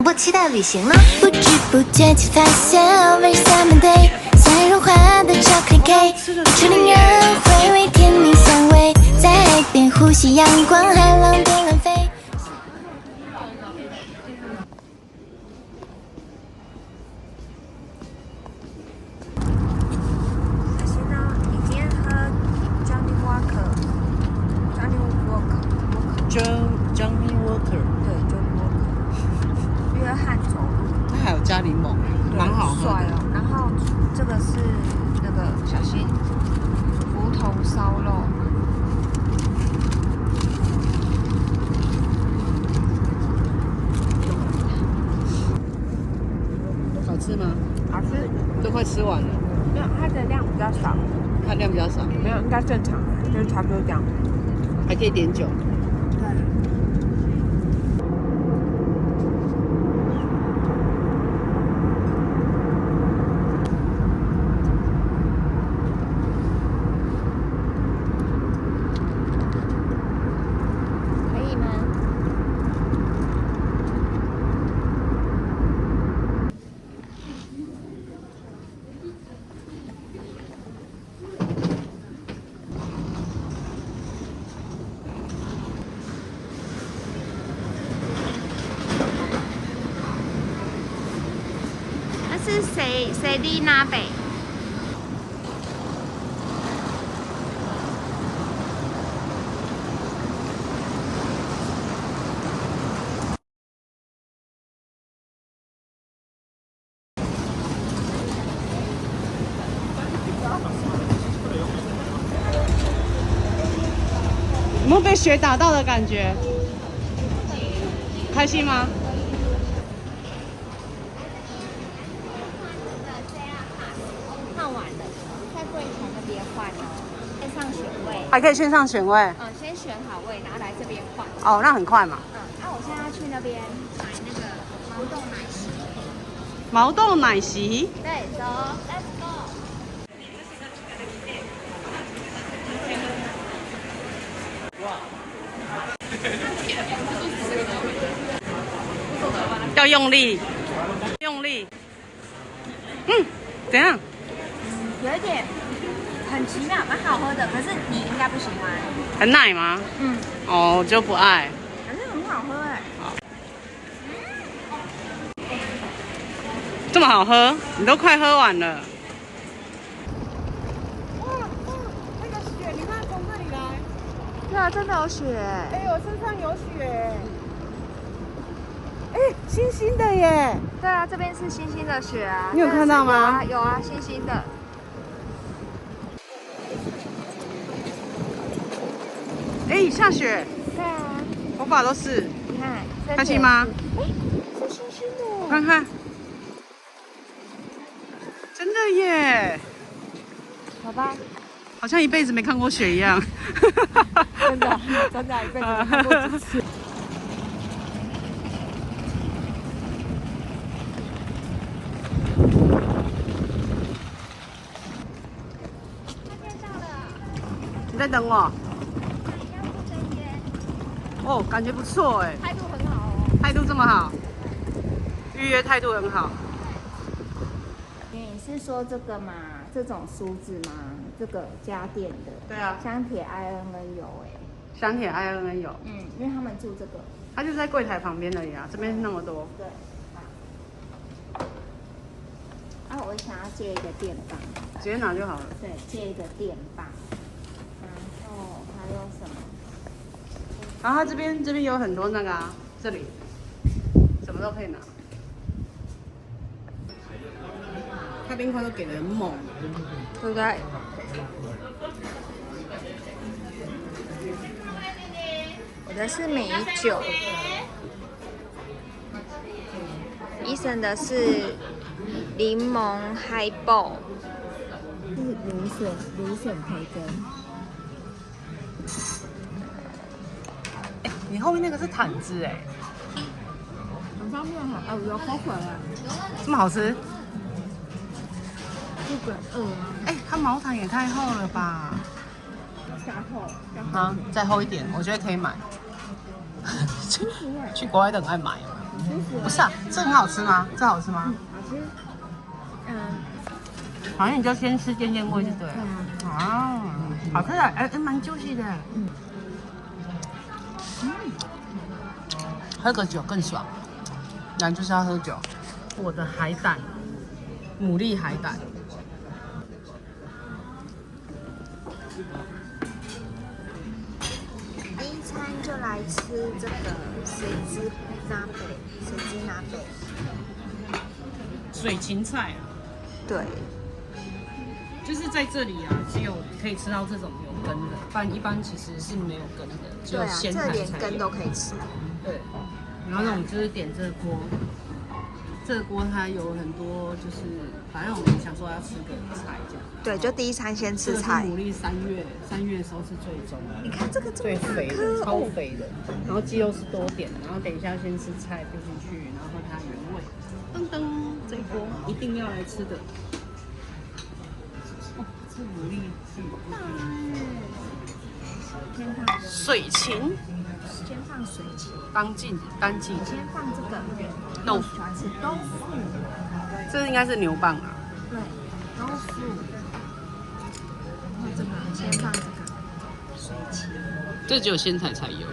不期待旅行呢？不知不觉间发现 over summer day， 像融化的巧克力 cake， 一令人回味甜蜜香味，在海边呼吸阳光，海浪边乱飞。Johnny Walker， 对 ，Johnny Walker， 约翰走路，它还有加柠檬，蛮好喝的。然后这个是那个小心胡同烧肉，好吃吗？好吃。都快吃完了。没有，它的量比较少。它量比较少。没有，应该正常，就是差不多这样。还可以点酒。是谁的那北？有没有被雪打到的感觉？开心吗？还可以线上选位，先选好位，然后来这边换。哦，那很快嘛。我现在要去那边买那个毛豆奶昔。毛豆奶昔。对，走 ，Let's go。要用力，用力。怎样？有一点。很奇妙，蛮好喝的，可是你应该不喜欢。很奶吗？哦，就不爱。可是很好喝哎。这么好喝，你都快喝完了。哇，那个雪，你看从这里来。对啊，真的有雪。哎，我身上有雪。哎，星星的耶。对啊，这边是星星的雪啊。你有看到吗？有啊，星星的。哎，下雪！对啊，头发都是。你看，开心吗？是星星的。我看看，真的耶！好吧，好像一辈子没看过雪一样。真的，真的，一辈子没看过几次。你在等我？哦，感觉不错哎，态度很好哦。态度这么好，预约态度很好。你是说这个吗？这种梳子吗？这个家电的？对啊，香铁 INN 有哎。香铁 INN 有。因为他们住这个。他就在柜台旁边而已啊，这边那么多。对。我想要借一个电棒。直接拿就好了。对，借一个电棒。然后还有什么？然后它这边有很多那个啊，这里什么都可以拿。它冰块都给的很猛，对不对？我的是美酒，医生的是柠檬嗨爆，是芦笋培根。你后面那个是毯子哎，很方便哈，我要后悔了，这么好吃？日本哎，它毛毯也太厚了吧？加厚，啊，再厚一点，我觉得可以买。去国外都很爱买。不是啊，这很好吃吗？这好吃吗？好吃。好像你就先吃煎煎锅就对了。对啊。啊，好吃啊，哎，蛮 juicy 的。喝个酒更爽，然就是要喝酒。我的海胆，牡蛎海胆。第一餐就来吃这个水之拿贝。水芹菜啊，对。就是在这里啊，只有可以吃到这种有根的，不然一般其实是没有根的，只有鲜菜才有。这连根都可以吃。对。然后呢，我们就是点这个锅，这个锅它有很多，就是反正我们想说要吃个菜这样。对，就第一餐先吃菜。牡蛎3月的时候是最重的。你看这个最肥的，超肥的。然后鸡肉是多点的，然后等一下先吃菜丢进去，然后喝它原味。噔噔，这一锅一定要来吃的。哦，这牡蛎是先放水芹。先放水芹，干净。先放这个豆腐，喜欢吃豆腐。这应该是牛蒡啊。对，豆腐。然后这个先放这个水芹。这只有鲜菜才有，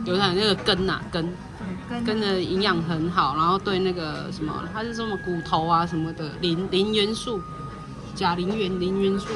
有它那个根啊根的营养很好，然后对那个什么，它是什么骨头啊什么的磷元素，钾磷元素，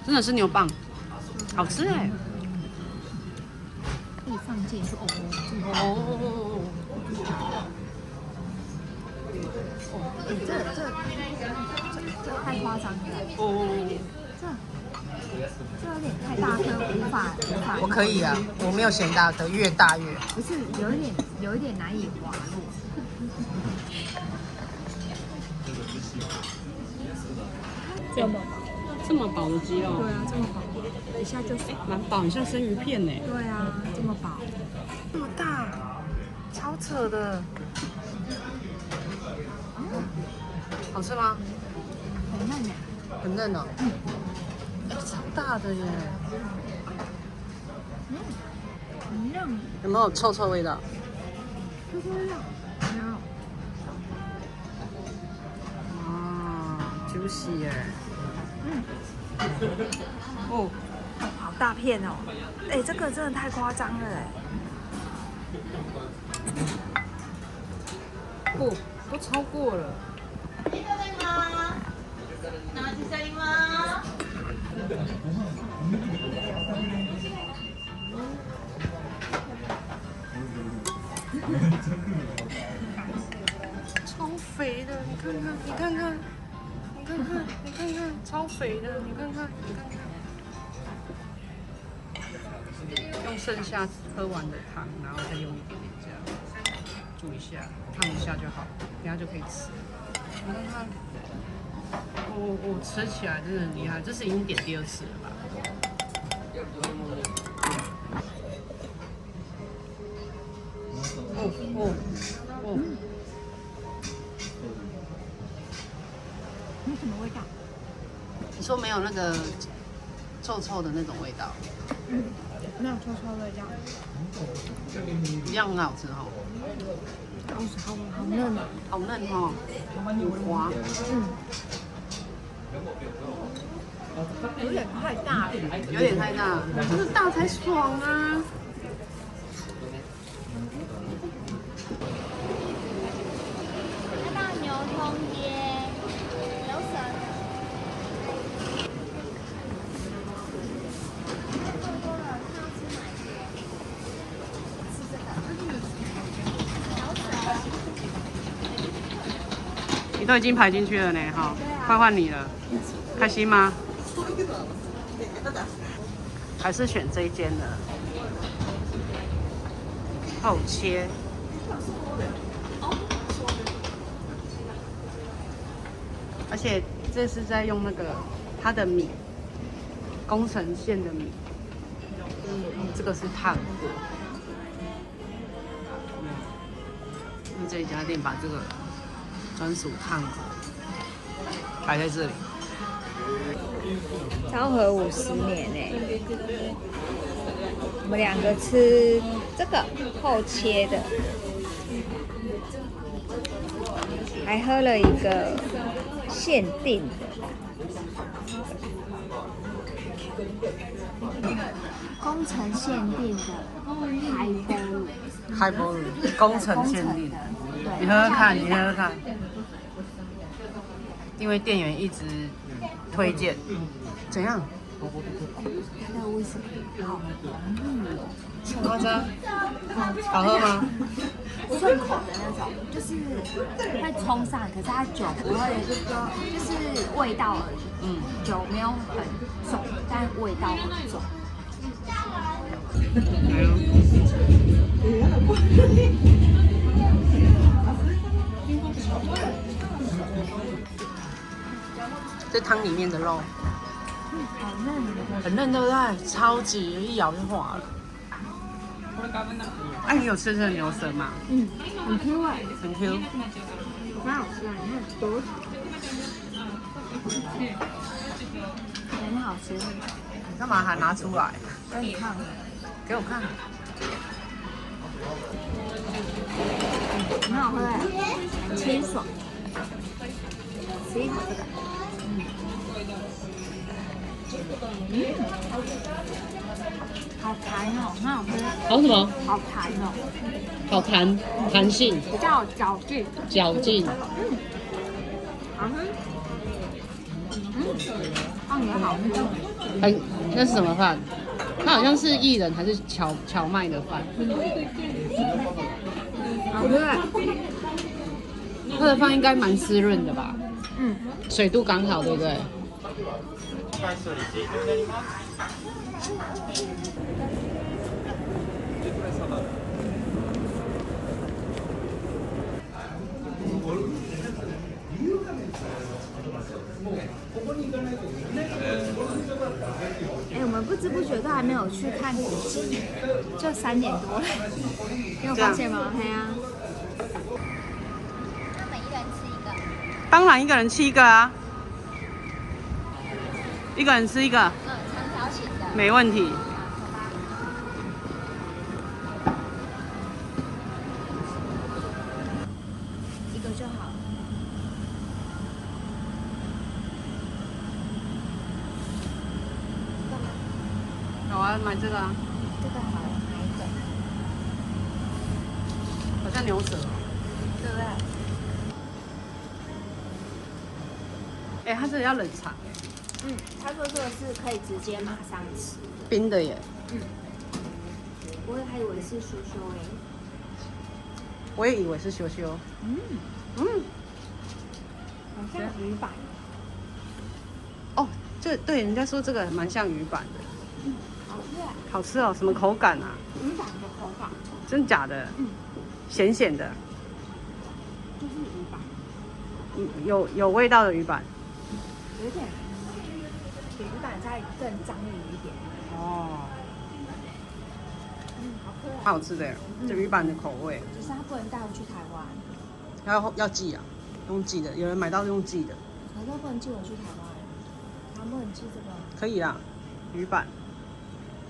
真的是牛蒡，好吃哎。可以放进去这太夸张了。这有点太大颗，无法。我可以啊，我没有嫌大颗，越大越好。不是，有一点难以滑落。这么薄的鸡肉。对啊，这么薄，一下就蛮饱，很像生鱼片呢。对啊，这么薄，这么大，超扯的。好吃吗？很嫩耶。很嫩哦。超大的耶。很嫩。有没有臭味道？臭味道。没有。啊，juicy耶。哦，好大片哦！哎，这个真的太夸张了哎。都超过了。超肥的，你看看，超肥的，你看看。用剩下喝完的汤，然后再用一点点这样煮一下，烫一下就好，等下就可以吃。你看看，我吃起来真的很厉害，这是已经点第2次了吧？没什么味道。你说没有那个臭的那种味道？没有臭的味道。一样很好吃哈。好嫩哦。好嫩哈，很滑。有点太大了。有点太大，就是大才爽啊！到牛通街，有神。你都已经排进去了呢，哈，快换你了，开心吗？还是选这一间的厚切，而且这是在用那个它的米，宫城县的米，这个是烫过。这一家店把这个专属烫过摆在这里。昭和50年哎，我们2个吃这个厚切的，还喝了一个限定的工程限定的海波乳工程限定，你喝喝看，你喝喝看。因为店员一直推荐，怎样？它的威士忌好夸张，好喝吗？顺口的那种，就是会冲上，可是它酒不会，就是味道而已。酒没有很重，但味道很重。来喽。这汤里面的肉，好嫩，很嫩，对不对？超级一咬就化了。哎，你有吃这个牛舌吗？很 Q 哎，很 Q。蛮好吃啊，你看多，很好吃。你干嘛还拿出来？给你看，给我看。很好喝哎，很清爽。吃一口这个。好弹哦，很好喝。好什么？好弹哦，好弹，弹性，比较有嚼劲。嚼劲。好喝。饭也好吃。很，那是什么饭？它好像是薏仁还是荞麦的饭。好吃。它的饭应该蛮湿润的吧？水度刚好，对不对？我们不知不觉都还没有去看古迹，就3点多了，你有发现吗？对啊。他们一个人吃一个。当然一个人吃一个啊，一个人吃一个。长条形的。没问题。一个就好。好啊，买这个啊。这个好了，买一个。好像牛舌。对不对？哎，它这里要冷藏。他说这个是可以直接马上吃的。冰的耶。我还以为是羞羞哎。我也以为是羞羞。好像鱼板。哦，对，人家说这个蛮像鱼板的。好吃啊。好吃哦，什么口感啊？鱼板的口感。真的假的？咸咸的。就是鱼板。有味道的鱼板。有点比鱼板再更张力一点。哦。好喝啊。蛮好吃的，这鱼板的口味。只是它不能带回去台湾。要寄啊，用寄的，有人买到用寄的。可是不能寄回去台湾，台湾不能寄这个。可以啦，鱼板，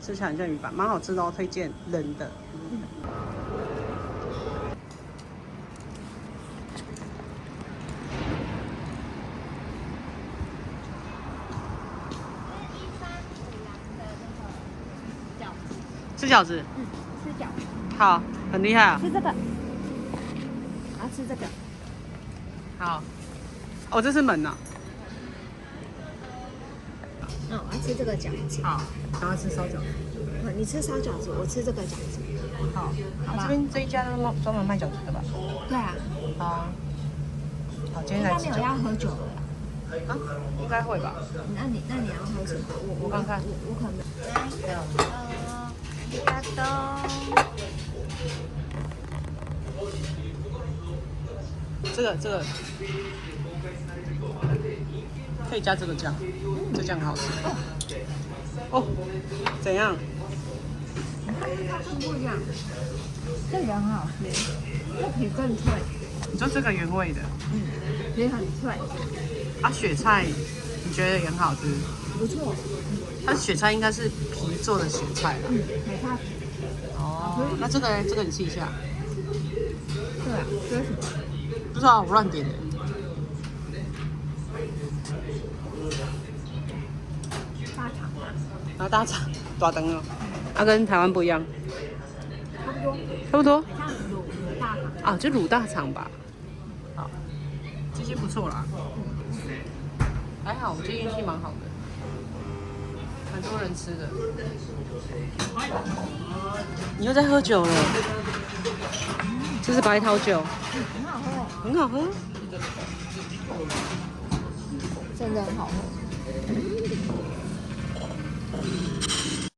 吃起来很像鱼板，蛮好吃的哦，推荐冷的。吃饺子。吃饺子。好，很厉害啊。吃这个。我要吃这个。好。哦，这是门呐。我要吃这个饺子。好，然后吃烧饺子。你吃烧饺子，我吃这个饺子。好，这边这一家都专门卖饺子的吧？对啊。好。好，今天来吃饺子。应该没有要喝酒的。啊，应该会吧？那你要喝什么？我看看。我可能。这个可以加这个酱，这酱好吃。哦，怎样？不一样，这个很好吃，这皮更脆。你说这个原味的？皮很脆。啊，雪菜你觉得也很好吃？不错。它雪菜应该是皮做的雪菜吧？雪菜皮。哦，那这个你试一下。对啊，这是什么？不知道，我乱点的。然后大肠大肠哦，跟台湾不一样，差不多，像卤大肠啊，就卤大肠吧。好，这些不错啦，还好，我今天运气蛮好的，很多人吃的。你又在喝酒了？这是白桃酒，很好喝，很好喝。真的很好喝。